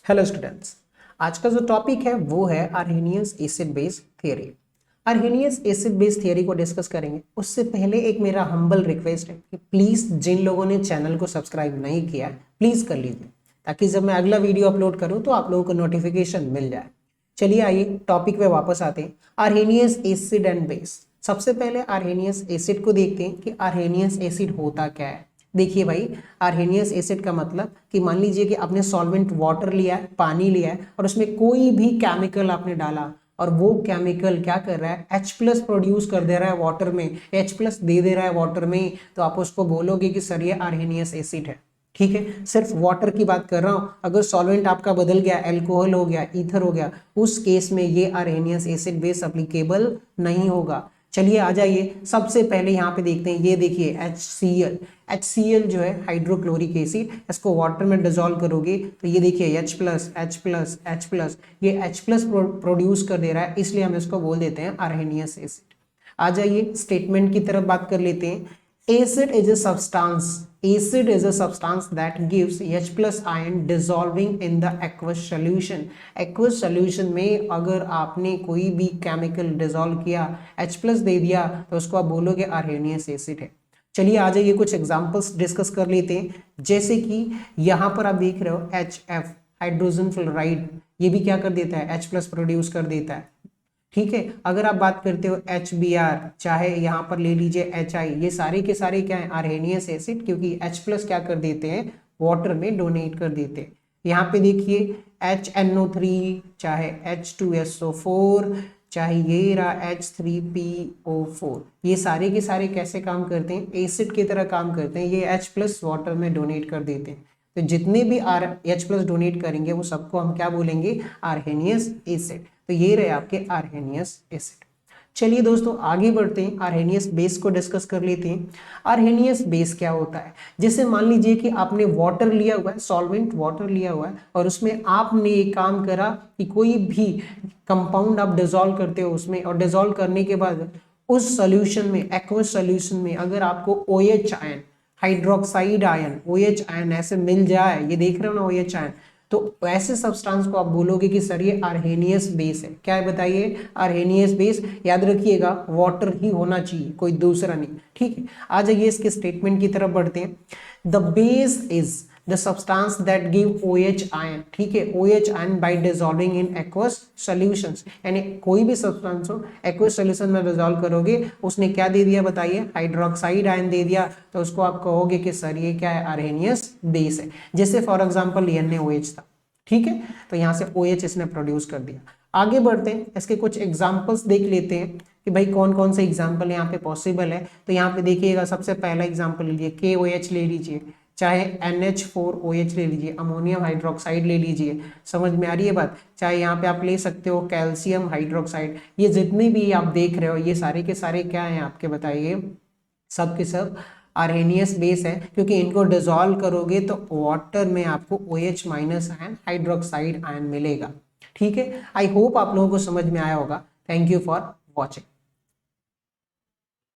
Hello students, आज का जो टॉपिक है वो है Arrhenius acid base theory. Arrhenius acid base theory को डिस्कस करेंगे। उससे पहले एक मेरा हम्बल रिक्वेस्ट है कि प्लीज जिन लोगों ने चैनल को सब्सक्राइब नहीं किया प्लीज कर लीजिए, ताकि जब मैं अगला वीडियो अपलोड करूं तो आप लोगों को नोटिफिकेशन मिल जाए। चलिए आइए टॉपिक पे वापस आते हैं। अर्हेनियस एसिड एंड बेस। सबसे पहले अर्हेनियस एसिड को देखते हैं कि अर्हेनियस एसिड होता क्या है। देखिए भाई, अर्हेनियस एसिड का मतलब कि मान लीजिए कि आपने सॉल्वेंट वाटर लिया है, पानी लिया है और उसमें कोई भी केमिकल आपने डाला और वो केमिकल क्या कर रहा है, H+ प्रोड्यूस कर दे रहा है वाटर में, H+ दे दे रहा है वाटर में, तो आप उसको बोलोगे कि सर ये अर्हेनियस एसिड है। ठीक है, सिर्फ वाटर की बात कर रहा हूं। अगर सॉल्वेंट आपका बदल गया, अल्कोहल हो गया, ईथर हो गया, उस केस में ये अर्हेनियस एसिड बेस एप्लीकेबल नहीं होगा। चलिए आ जाइए, सबसे पहले यहाँ पे देखते हैं। ये देखिए HCl। HCl जो है हाइड्रोक्लोरिक एसिड, इसको वाटर में डिजोल्व करोगे तो ये देखिए H+, ये H+ प्रोड्यूस कर दे रहा है, इसलिए हम इसको बोल देते हैं अर्हेनियस एसिड। आ जाइए स्टेटमेंट की तरफ बात कर लेते हैं। Acid is a substance. Acid is a substance that gives H+ ion dissolving in the aqueous solution. Aqueous solution में अगर आपने कोई भी केमिकल डिजोल्व किया, H+ दे दिया, तो उसको आप बोलोगे अर्हेनियस एसिड है। चलिए आ जाइए कुछ एग्जांपल्स डिस्कस कर लेते हैं। जैसे कि यहाँ पर आप देख रहे हो HF, हाइड्रोजन फ्लोराइड, ये भी क्या कर देता है, H+ प्रोड्यूस कर देता है। ठीक है, अगर आप बात करते हो HBr, चाहे यहाँ पर ले लीजिए HI, ये सारे के सारे क्या है, अर्हेनियस एसिड, क्योंकि H+ क्या कर देते हैं, वाटर में डोनेट कर देते हैं। यहाँ पे देखिए HNO3, चाहे H2SO4, चाहे ये रहा H3PO4, ये सारे के सारे कैसे काम करते हैं, एसिड की तरह काम करते हैं। ये H+ वाटर में डोनेट कर देते हैं। तो जितने भी H+ डोनेट करेंगे वो सबको हम क्या बोलेंगे, अर्हेनियस एसिड। तो ये रहे आपके अर्हेनियस एसिड। चलिए दोस्तों आगे बढ़ते हैं, अर्हेनियस बेस को डिस्कस कर लेते हैं। अर्हेनियस बेस क्या होता है, जैसे मान लीजिए कि आपने वाटर लिया हुआ है, सॉल्वेंट वाटर लिया हुआ है, और उसमें आपने एक काम करा कि कोई भी कंपाउंड आप डिजोल्व करते हो उसमें, और डिजोल्व करने के बाद उस सोल्यूशन में, एक्वस सोल्यूशन में अगर आपको OH ion, hydroxide ion, OH ion ऐसे मिल जाए, ये देख रहे हो ना OH आयन, तो ऐसे सब्सटेंस को आप बोलोगे कि सर ये अर्हेनियस बेस है। क्या है बताइए, अर्हेनियस बेस। याद रखिएगा वाटर ही होना चाहिए, कोई दूसरा नहीं। ठीक है, आ जाइए इसके स्टेटमेंट की तरफ बढ़ते हैं। The base is the substance that give OH ion. ठीक है, OH ion bye dissolving in aqueous solutions, यानी कोई भी सब्सटेंस हो एक्वस सॉल्यूशन में डिसॉल्व करोगे, उसने क्या दे दिया बताइए, हाइड्रोक्साइड आयन दे दिया, तो उसको आप कहोगे कि सर ये क्या है, अर्हेनियस बेस है। जैसे फॉर एग्जांपल NaOH था। ठीक है, तो यहाँ से OH इसने प्रोड्यूस कर दिया। आगे बढ़ते हैं, इसके कुछ एग्जांपल्स देख लेते हैं कि भाई कौन कौन से एग्जांपल यहाँ पे पॉसिबल है। तो यहाँ पे देखिएगा, सबसे पहला एग्जांपल लीजिए, KOH ले लीजिए, चाहे NH4OH ले लीजिए, अमोनियम हाइड्रोक्साइड ले लीजिए। समझ में आ रही है बात। चाहे यहाँ पे आप ले सकते हो कैल्शियम हाइड्रोक्साइड। ये जितने भी आप देख रहे हो ये सारे के सारे क्या हैं आपके, बताइए, सब के सब अर्हेनियस बेस है, क्योंकि इनको डिसॉल्व करोगे तो वाटर में आपको OH- आयन, हाइड्रोक्साइड आयन मिलेगा। ठीक है, आई होप आप लोगों को समझ में आया होगा। Thank you for watching.